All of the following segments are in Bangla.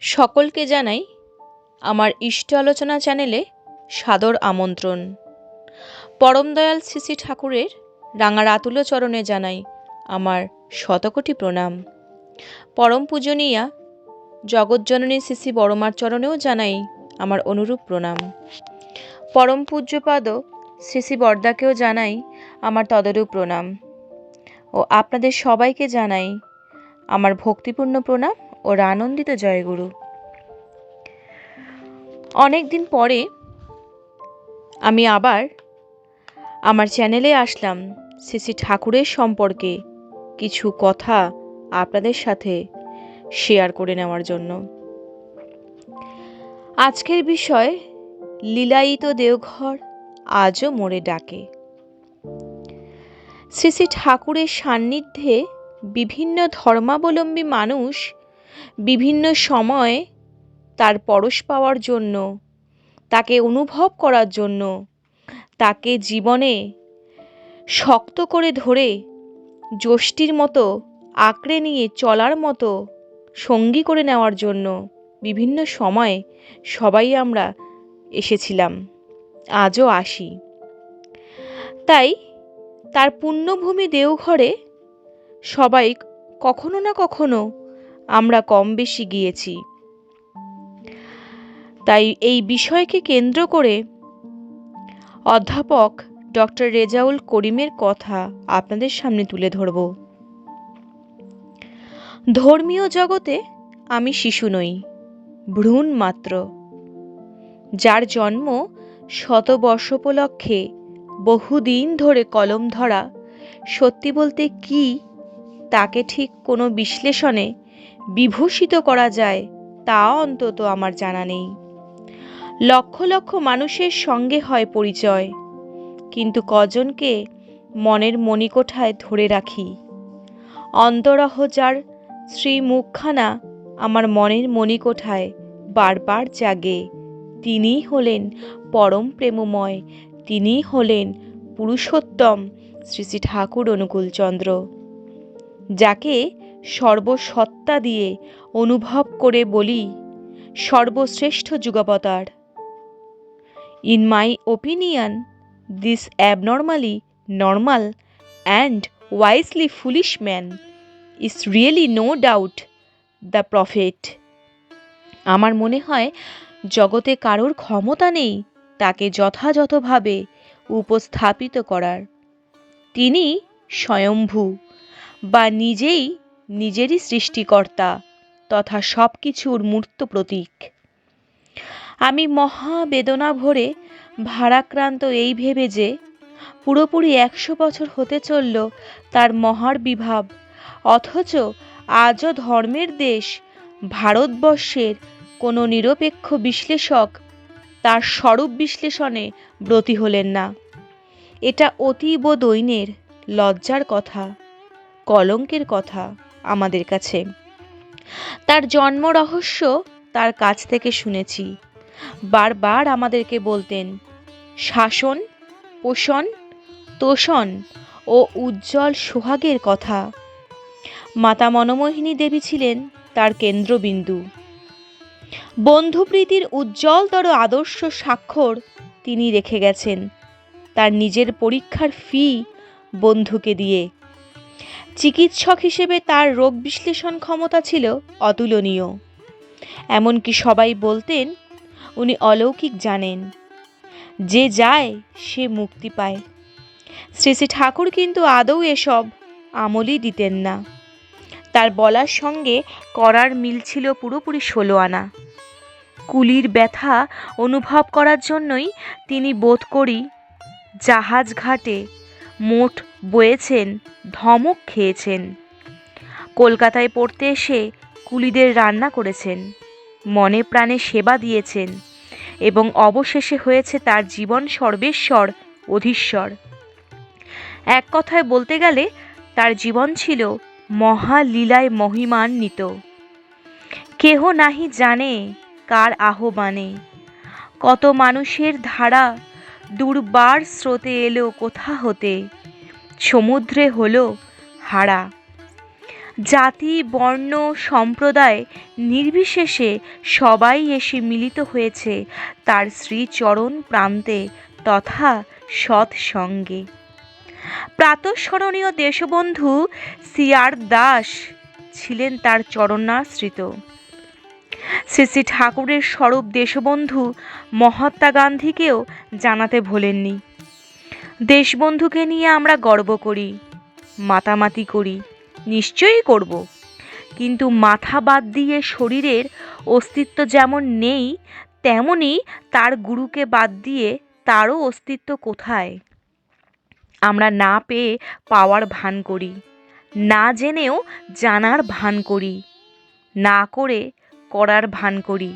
সকলকে জানাই আমার ইষ্ট আলোচনা চ্যানেলে সাদর আমন্ত্রণ। পরম দয়াল শ্রী শ্রী ঠাকুরের রাঙা রাতুল চরণে জানাই আমার শতকোটি প্রণাম। পরম পূজনীয়া জগৎজননী শ্রী শ্রী বড়মার চরণেও জানাই আমার অনুরূপ প্রণাম। পরম পূজ্যপাদ শ্রী শ্রী বরদাকেও জানাই আমার তদরূপ প্রণাম ও আপনাদের সবাইকে জানাই আমার ভক্তিপূর্ণ প্রণাম ও আনন্দিত জয়গুরু। অনেক দিন পরে আমি আবার আমার চ্যানেলে আসলাম শ্রী শ্রী ঠাকুরের সম্পর্কে কিছু কথা আপনাদের সাথে শেয়ার করে নেওয়ার জন্য। আজকের বিষয় লীলায়িত দেওঘর আজও মোরে ডাকে। শ্রী শ্রী ঠাকুরের সান্নিধ্যে বিভিন্ন ধর্মাবলম্বী মানুষ বিভিন্ন সময়ে তার পরশ পাওয়ার জন্য, তাকে অনুভব করার জন্য, তাকে জীবনে শক্ত করে ধরে যষ্টির মতো আঁকড়ে নিয়ে চলার মতো সঙ্গী করে নেওয়ার জন্য বিভিন্ন সময়ে সবাই আমরা এসেছিলাম, আজও আসি। তাই তার পুণ্যভূমি দেওঘরে সবাই কখনো না কখনো আমরা কম বেশি গিয়েছি। তাই এই বিষয়কে কেন্দ্র করে অধ্যাপক ডক্টর রেজাউল করিমের কথা আপনাদের সামনে তুলে ধরব। ধর্মীয় জগতে আমি শিশু নই, ভ্রূণ মাত্র, যার জন্ম শতবর্ষোপলক্ষে বহুদিন ধরে কলম ধরা। সত্যি বলতে কি, তাকে ঠিক কোনো বিশ্লেষণে বিভূষিত করা যায় তা অন্তত আমার জানা নেই। লক্ষ লক্ষ মানুষের সঙ্গে হয় পরিচয়, কিন্তু কজনকে মনের মণিকোঠায় ধরে রাখি। অন্তরহ যার শ্রীমুখখানা আমার মনের মণিকোঠায় বারবার জাগে, তিনিই হলেন পরম প্রেমময়, তিনিই হলেন পুরুষোত্তম শ্রী শ্রী ঠাকুর অনুকূলচন্দ্র, যাকে সর্বসত্তা দিয়ে অনুভব করে বলি সর্বশ্রেষ্ঠ যুগাবতার। In my opinion, this abnormally normal and wisely foolish man is really no doubt the prophet. আমার মনে হয় জগতে কারোর ক্ষমতা নেই তাকে যথাযথভাবে উপস্থাপিত করার। তিনি স্বয়ম্ভু বা নিজেই নিজেরই সৃষ্টিকর্তা তথা সব কিছুর মূর্ত প্রতীক। আমি মহা বেদনা ভরে ভারাক্রান্ত এই ভেবে যে পুরোপুরি 100 বছর হতে চলল তার মহাবির্ভাব, অথচ আজও ধর্মের দেশ ভারতবর্ষের কোনো নিরপেক্ষ বিশ্লেষক তার স্বরূপ বিশ্লেষণে ব্রতী হলেন না। এটা অতীব দৈন্যের, লজ্জার কথা, কলঙ্কের কথা আমাদের কাছে। তার জন্ম রহস্য তার কাছ থেকে শুনেছি। বারবার আমাদেরকে বলতেন শাসন, পোষণ, তোষণ ও উজ্জ্বল সোহাগের কথা। মাতা মনমোহিনী দেবী ছিলেন তার কেন্দ্রবিন্দু। বন্ধুপ্রীতির উজ্জ্বলতর আদর্শ স্বাক্ষর তিনি রেখে গেছেন তার নিজের পরীক্ষার ফি বন্ধুকে দিয়ে। চিকিৎসক হিসেবে তার রোগ বিশ্লেষণ ক্ষমতা ছিল অতুলনীয়। এমনকি সবাই বলতেন উনি অলৌকিক জানেন, যে যায় সে মুক্তি পায়। শ্রী শ্রী ঠাকুর কিন্তু আদৌ এসব আমলই দিতেন না। তার বলার সঙ্গে করার মিল ছিল পুরোপুরি 16 আনা। কুলির ব্যথা অনুভব করার জন্যই তিনি বোধ করি জাহাজ ঘাটে মোট বয়েছেন, ধমক খেয়েছেন। কলকাতায় পড়তে এসে কুলিদের রান্না করেছেন, মনে প্রাণে সেবা দিয়েছেন এবং অবশেষে হয়েছে তার জীবন সর্বেশ্বর অধীশ্বর। এক কথায় বলতে গেলে তার জীবন ছিল মহালীলায় মহিমান্বিত। কেহ নাহি জানে কার আহ্বানে কত মানুষের ধারা দুর্বার স্রোতে এলো কোথা হতে, সমুদ্রে হলো হারা। জাতি, বর্ণ, সম্প্রদায় নির্বিশেষে সবাই এসে মিলিত হয়েছে তার শ্রীচরণ প্রান্তে তথা সৎসঙ্গে। প্রাতঃস্মরণীয় দেশবন্ধু সিআর দাস ছিলেন তার চরণাশ্রিত। শ্রী শ্রী ঠাকুরের স্বরূপ দেশবন্ধু মহাত্মা গান্ধীকেও জানাতে ভোলেননি, দেশবন্ধুকে নিয়ে আমরা গর্ব করি, মাতামাতি করি, নিশ্চয়ই করব, কিন্তু মাথা বাদ দিয়ে শরীরের অস্তিত্ব যেমন নেই, তেমনি তার গুরুকে বাদ দিয়ে তারও অস্তিত্ব কোথায়? আমরা না পেয়ে পাওয়ার ভান করি, না জেনেও জানার ভান করি, না করে করার ভান করি,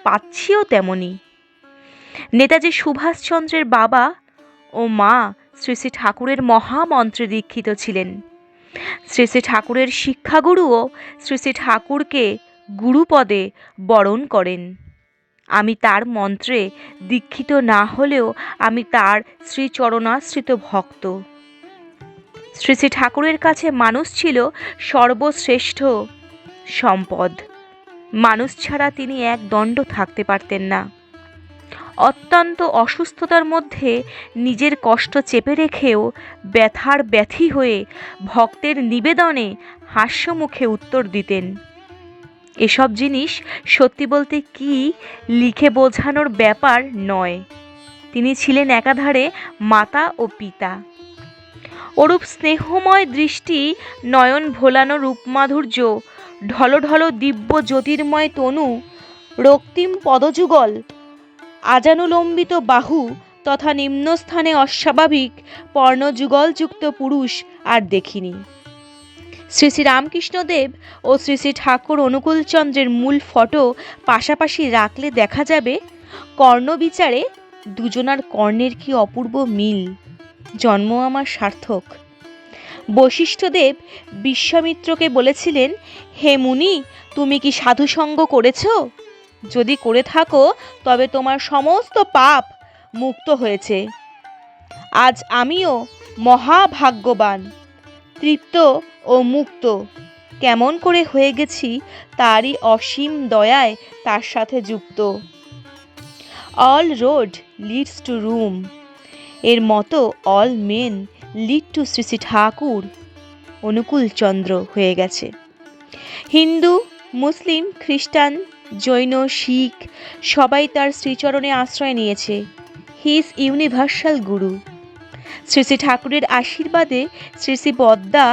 পাচ্ছিও তেমনি। নেতাজি সুভাষচন্দ্রের বাবা ও মা শ্রী শ্রী ঠাকুরের মহামন্ত্রে দীক্ষিত ছিলেন। শ্রী শ্রী ঠাকুরের শিক্ষাগুরুও শ্রী শ্রী ঠাকুরকে গুরুপদে বরণ করেন। আমি তার মন্ত্রে দীক্ষিত না হলেও আমি তার শ্রীচরণাশ্রিত ভক্ত। শ্রী শ্রী ঠাকুরের কাছে মানুষ ছিল সর্বশ্রেষ্ঠ সম্পদ। মানুষ ছাড়া তিনি এক দণ্ড থাকতে পারতেন না। অত্যন্ত অসুস্থতার মধ্যে নিজের কষ্ট চেপে রেখেও ব্যথার ব্যথী হয়ে ভক্তের নিবেদনে হাস্যমুখে উত্তর দিতেন। এসব জিনিস সত্যি বলতে কি লিখে বোঝানোর ব্যাপার নয়। তিনি ছিলেন একাধারে মাতা ও পিতা। ওরূপ স্নেহময় দৃষ্টি, নয়ন ভোলানো রূপমাধুর্য, ঢলঢল দিব্য জ্যোতির্ময় তনু, রক্তিম পদযুগল, আজানুলম্বিত বাহু তথা নিম্নস্থানে অস্বাভাবিক পর্ণযুগলযুক্ত পুরুষ আর দেখিনি। শ্রী শ্রী রামকৃষ্ণদেব ও শ্রী শ্রী ঠাকুর অনুকূলচন্দ্রের মূল ফটো পাশাপাশি রাখলে দেখা যাবে কর্ণবিচারে দুজনার কর্ণের কি অপূর্ব মিল। জন্ম আমার সার্থক। বশিষ্ঠদেব বিশ্বামিত্রকে বলেছিলেন, হে মুনি, তুমি কি সাধুসঙ্গ করেছ? যদি করে থাকো তবে তোমার সমস্ত পাপ মুক্ত হয়েছে। আজ আমিও মহাভাগ্যবান, তৃপ্ত ও মুক্ত কেমন করে হয়ে গেছি তারই অসীম দয়ায় তার সাথে যুক্ত। All road leads to Rome, এর মতো all men lead to Shri Shri Thakur Anukulchandra হয়ে গেছে। হিন্দু, মুসলিম, খ্রিস্টান, জৈন, শিখ সবাই তার শ্রীচরণে আশ্রয় নিয়েছে। হি ইজ ইউনিভার্সাল গুরু। শ্রী শ্রী ঠাকুরের আশীর্বাদে শ্রী শ্রী পদ্মা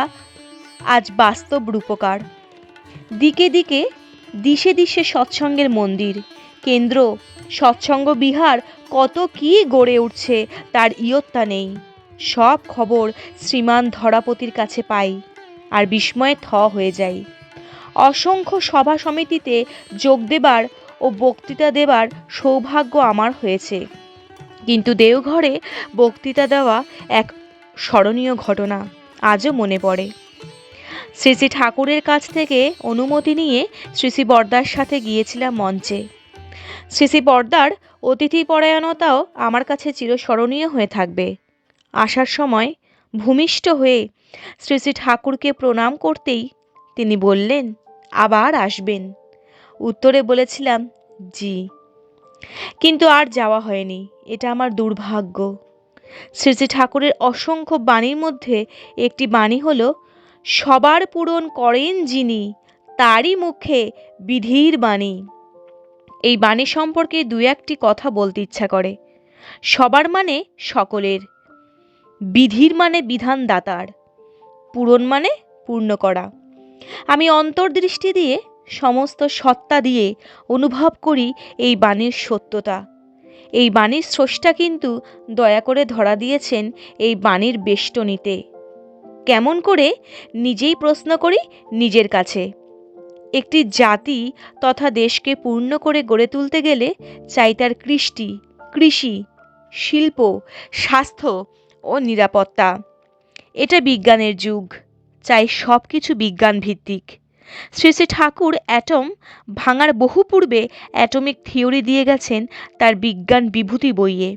আজ বাস্তব রূপকার। দিকে দিকে, দিশে দিশে সৎসঙ্গের মন্দির, কেন্দ্র, সৎসঙ্গ বিহার, কত কি গড়ে উঠছে তার ইয়ত্তা নেই। সব খবর শ্রীমান ধরাপতির কাছে পাই আর বিস্ময়ে থ হয়ে যাই। অসংখ্য সভা সমিতিতে যোগ দেবার ও বক্তৃতা দেবার সৌভাগ্য আমার হয়েছে, কিন্তু দেওঘরে বক্তৃতা দেওয়া এক স্মরণীয় ঘটনা আজও মনে পড়ে। শ্রী শ্রী ঠাকুরের কাছ থেকে অনুমতি নিয়ে শ্রী শ্রী বরদার সাথে গিয়েছিলাম মঞ্চে। শ্রী শ্রী বরদার অতিথিপরায়ণতাও আমার কাছে চিরস্মরণীয় হয়ে থাকবে। আসার সময় ভূমিষ্ঠ হয়ে শ্রী শ্রী ঠাকুরকে প্রণাম করতেই তিনি বললেন, আবার আসবেন? উত্তরে বলেছিলাম, জি। কিন্তু আর যাওয়া হয়নি, এটা আমার দুর্ভাগ্য। শ্রী শ্রী ঠাকুরের অসংখ্য বাণীর মধ্যে একটি বাণী হলো, সবার পূরণ করেন যিনি, তারই মুখে বিধির বাণী। এই বাণী সম্পর্কে দু একটি কথা বলতে ইচ্ছা করে। সবার মানে সকলের, বিধির মানে বিধানদাতার, পূরণ মানে পূর্ণ করা। আমি অন্তর্দৃষ্টি দিয়ে, সমস্ত সত্তা দিয়ে অনুভব করি এই বাণীর সত্যতা। এই বাণীর স্রষ্টা কিন্তু দয়া করে ধরা দিয়েছেন এই বাণীর বেষ্টনীতে। কেমন করে? নিজেই প্রশ্ন করি নিজের কাছে। একটি জাতি তথা দেশকে পূর্ণ করে গড়ে তুলতে গেলে চাই তার কৃষ্টি, কৃষি, শিল্প, স্বাস্থ্য ও নিরাপত্তা। এটা বিজ্ঞানের যুগ, চাই সব কিছু বিজ্ঞান ভিত্তিক। শ্রী শ্রী ঠাকুর অ্যাটম ভাঙার বহু পূর্বে অ্যাটমিক থিওরি দিয়ে গেছেন তার বিজ্ঞান বিভূতি বইয়ে।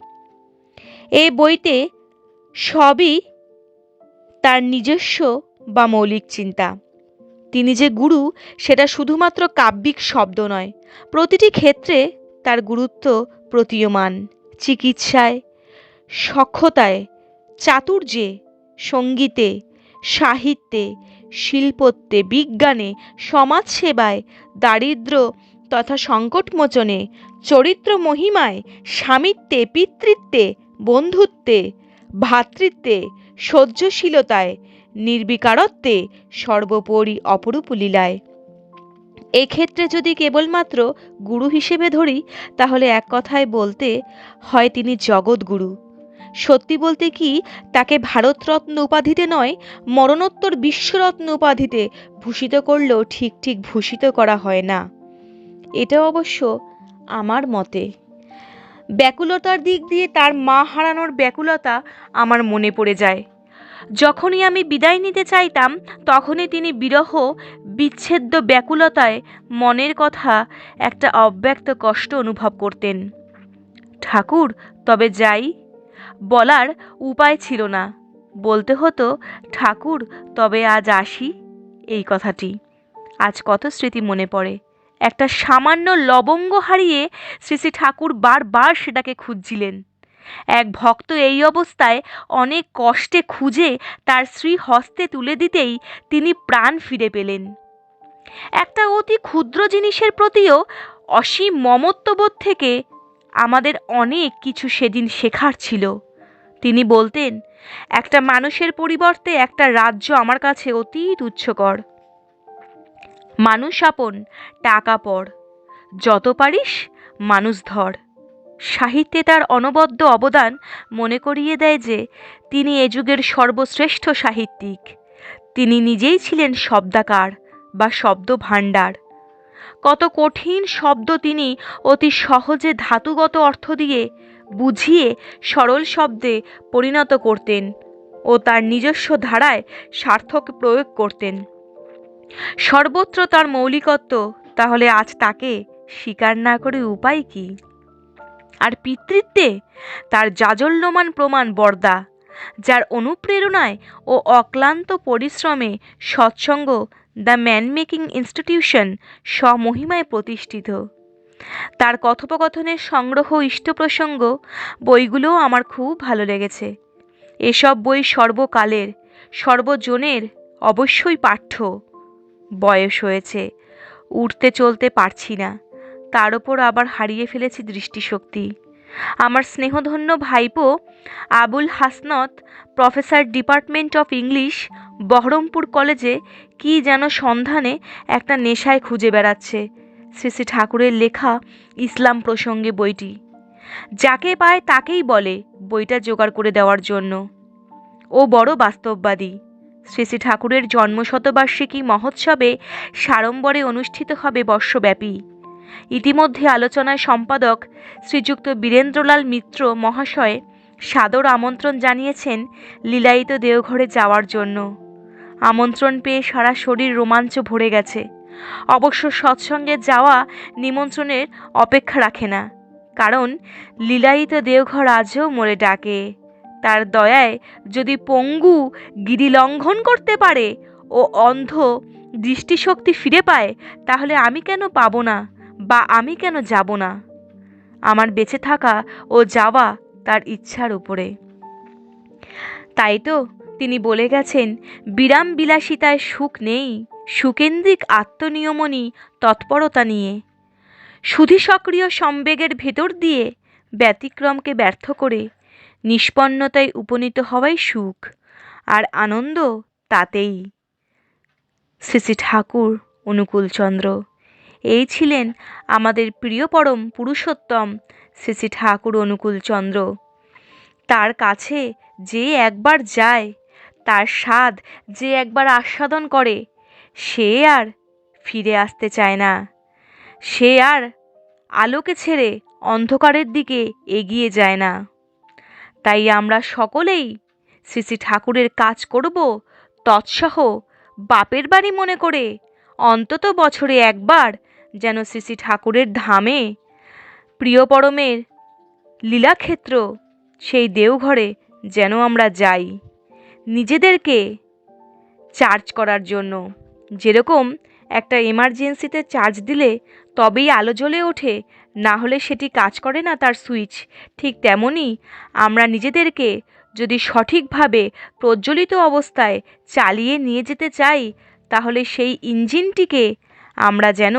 এই বইতে সবই তার নিজস্ব বা মৌলিক চিন্তা। তিনি যে গুরু সেটা শুধুমাত্র কাব্যিক শব্দ নয়, প্রতিটি ক্ষেত্রে তার গুরুত্ব প্রতীয়মান। চিকিৎসায়, সখ্যতায়, চাতুর্যে, সঙ্গীতে, সাহিত্যে, শিল্পত্বে, বিজ্ঞানে, সমাজসেবায়, দারিদ্র্য তথা সংকটমোচনে, চরিত্র মহিমায়, স্বামিত্বে, পিতৃত্বে, বন্ধুত্বে, ভ্রাতৃত্বে, সহ্যশীলতায়, নির্বিকারত্বে, সর্বোপরি অপরূপ লীলায়। এক্ষেত্রে যদি কেবলমাত্র গুরু হিসেবে ধরি, তাহলে এক কথায় বলতে হয় তিনি জগৎগুরু। সত্যি বলতে কি, তাকে ভারতরত্ন উপাধিতে নয়, মরণোত্তর বিশ্বরত্ন উপাধিতে ভূষিত করলেও ঠিক ঠিক ভূষিত করা হয় না। এটা অবশ্য আমার মতে। ব্যাকুলতার দিক দিয়ে তার মা হারানোর ব্যাকুলতা আমার মনে পড়ে যায়। যখনই আমি বিদায় নিতে চাইতাম, তখনই তিনি বিরহ বিচ্ছেদ্য ব্যাকুলতায় মনের কথা একটা অব্যক্ত কষ্ট অনুভব করতেন। ঠাকুর, তবে যাই। বলার উপায় ছিল না, বলতে হতো, ঠাকুর, তবে আজ আসি। এই কথাটি আজ কত স্মৃতি মনে পড়ে। একটা সামান্য লবঙ্গ হারিয়ে শ্রী শ্রী ঠাকুর বারবার সেটাকে খুঁজছিলেন। এক ভক্ত এই অবস্থায় অনেক কষ্টে খুঁজে তার শ্রী হস্তে তুলে দিতেই তিনি প্রাণ ফিরে পেলেন। একটা অতি ক্ষুদ্র জিনিসের প্রতিও অসীম মমত্ববোধ থেকে আমাদের অনেক কিছু সেদিন শেখার ছিল। তিনি বলতেন, একটা মানুষের পরিবর্তে একটা রাজ্য আমার কাছে অতি তুচ্ছকর। মানুষ আপন, টাকা পর, যত পারিস মানুষ ধর। সাহিত্যে তার অনবদ্য অবদান মনে করিয়ে দেয় যে তিনি এ যুগের সর্বশ্রেষ্ঠ সাহিত্যিক। তিনি নিজেই ছিলেন শব্দাকার বা শব্দ ভাণ্ডার। কত কঠিন শব্দ তিনি অতি সহজে ধাতুগত অর্থ দিয়ে বুঝিয়ে সরল শব্দে পরিণত করতেন ও তার নিজস্ব ধারায় সার্থক প্রয়োগ করতেন। সর্বত্র তার মৌলিকত্ব। তাহলে আজ তাকে স্বীকার না করে উপায় কি? আর পিতৃত্বে তার জাজল্যমান প্রমাণ বরদা, যার অনুপ্রেরণায় ও অক্লান্ত পরিশ্রমে সৎসঙ্গ দ্য ম্যান মেকিং ইনস্টিটিউশন স্বমহিমায় প্রতিষ্ঠিত। তার কথোপকথনের সংগ্রহ ইষ্টপ্রসঙ্গ বইগুলোও আমার খুব ভালো লেগেছে। এসব বই সর্বকালের, সর্বজনের অবশ্যই পাঠ্য। বয়স হয়েছে, উঠতে চলতে পারছি না, তার ওপর আবার হারিয়ে ফেলেছি দৃষ্টিশক্তি। আমার স্নেহধন্য ভাইপো Abul Hasnat, professor, department of English, Baharampur কলেজে কি যেন সন্ধানে একটা নেশায় খুঁজে বেড়াচ্ছে শ্রী শ্রী ঠাকুরের লেখা ইসলাম প্রসঙ্গে বইটি। যাকে পায় তাকেই বলে বইটা জোগাড় করে দেওয়ার জন্য। ও বড় বাস্তববাদী। শ্রী শ্রী ঠাকুরের জন্মশতবার্ষিকী মহোৎসবে সাড়ম্বরে অনুষ্ঠিত হবে বর্ষব্যাপী। ইতিমধ্যে আলোচনায় সম্পাদক শ্রীযুক্ত বীরেন্দ্রলাল মিত্র মহাশয় সাদর আমন্ত্রণ জানিয়েছেন লীলায়িত দেওঘরে যাওয়ার জন্য। আমন্ত্রণ পেয়ে সারা শরীর রোমাঞ্চ ভরে গেছে। অবশ্য সৎসঙ্গে যাওয়া নিমন্ত্রণের অপেক্ষা রাখে না, কারণ লীলায়িত দেওঘর আজও মোরে ডাকে। তার দয়ায় যদি পঙ্গু গিরি লঙ্ঘন করতে পারে ও অন্ধ দৃষ্টিশক্তি ফিরে পায়, তাহলে আমি কেন পাবো না, বা আমি কেন যাব না? আমার বেঁচে থাকা ও যাওয়া তার ইচ্ছার উপরে। তাই তো তিনি বলে গেছেন, বিরাম বিলাসিতায় সুখ নেই, সুকেন্দ্রিক আত্মনিয়মনই তৎপরতা নিয়ে। সুধী সক্রিয় সম্বেগের ভেতর দিয়ে ব্যতিক্রমকে ব্যর্থ করে নিষ্পন্নতায় উপনীত হওয়াই সুখ, আর আনন্দ তাতেই। শ্রী শ্রী ঠাকুর অনুকূলচন্দ্র এই ছিলেন আমাদের প্রিয় পরম পুরুষোত্তম শ্রী শ্রী ঠাকুর অনুকূলচন্দ্র। তার কাছে যে একবার যায়, তার স্বাদ যে একবার আস্বাদন করে, সে আর ফিরে আসতে চায় না। সে আর আলোকে ছেড়ে অন্ধকারের দিকে এগিয়ে যায় না। তাই আমরা সকলেই শ্রী শ্রী ঠাকুরের কাজ করব তৎসহ বাপের বাড়ি মনে করে, অন্তত বছরে একবার যেন শ্রী শ্রী ঠাকুরের ধামে, প্রিয় পরমের লীলাক্ষেত্র সেই দেওঘরে যেন আমরা যাই, নিজেদেরকে চার্জ করার জন্য, যেরকম একটা এমার্জেন্সিতে চার্জ দিলে তবেই আলো জ্বলে ওঠে, না হলে সেটি কাজ করে না তার সুইচ, ঠিক তেমনই আমরা নিজেদেরকে যদি সঠিকভাবে প্রজ্বলিত অবস্থায় চালিয়ে নিয়ে যেতে চাই, তাহলে সেই ইঞ্জিনটিকে আমরা যেন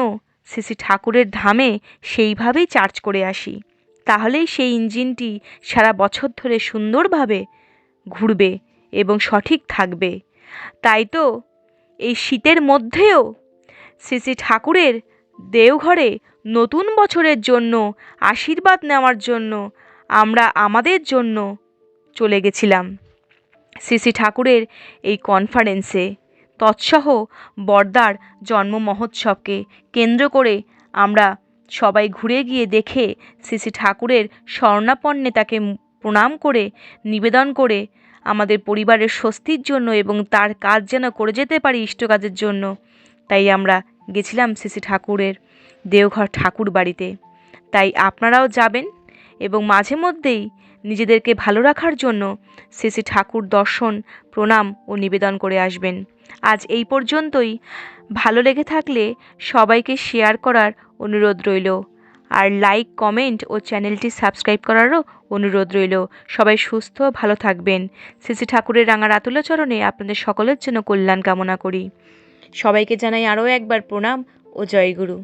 শ্রী শ্রী ঠাকুরের ধামে সেইভাবেই চার্জ করে আসি। তাহলেই সেই ইঞ্জিনটি সারা বছর ধরে সুন্দরভাবে ঘুরবে এবং সঠিক থাকবে। তাই তো এই শীতের মধ্যেও শ্রী শ্রী ঠাকুরের দেওঘরে নতুন বছরের জন্য আশীর্বাদ নেওয়ার জন্য আমরা আমাদের জন্য চলে গেছিলাম শ্রী শ্রী ঠাকুরের এই কনফারেন্সে। তৎসহ বড়দার জন্ম মহোৎসবকে কেন্দ্র করে আমরা সবাই ঘুরে গিয়ে দেখে শ্রী শ্রী ঠাকুরের স্বর্ণাপন্নে তাকে প্রণাম করে নিবেদন করে আমাদের পরিবারের স্বস্তির জন্য এবং তার কাজ যেন করে যেতে পারি ইষ্ট কাজের জন্য, তাই আমরা গেছিলাম শ্রী শ্রী ঠাকুরের দেওঘর ঠাকুর বাড়িতে। তাই আপনারাও যাবেন এবং মাঝে মধ্যেই নিজেদেরকে ভালো রাখার জন্য শ্রী শ্রী ঠাকুর দর্শন, প্রণাম ও নিবেদন করে আসবেন। আজ এই পর্যন্তই। ভালো লেগে থাকলে সবাইকে শেয়ার করার অনুরোধ রইল, আর লাইক, কমেন্ট ও চ্যানেলটি সাবস্ক্রাইব করারও অনুরোধ রইল। সবাই সুস্থ ভালো থাকবেন। শ্রী শ্রী ঠাকুরের রাঙা রাতুল চরণে আপনাদের সকলের জন্য কল্যাণ কামনা করি। সবাইকে জানাই আরও একবার প্রণাম ও জয় গুরু।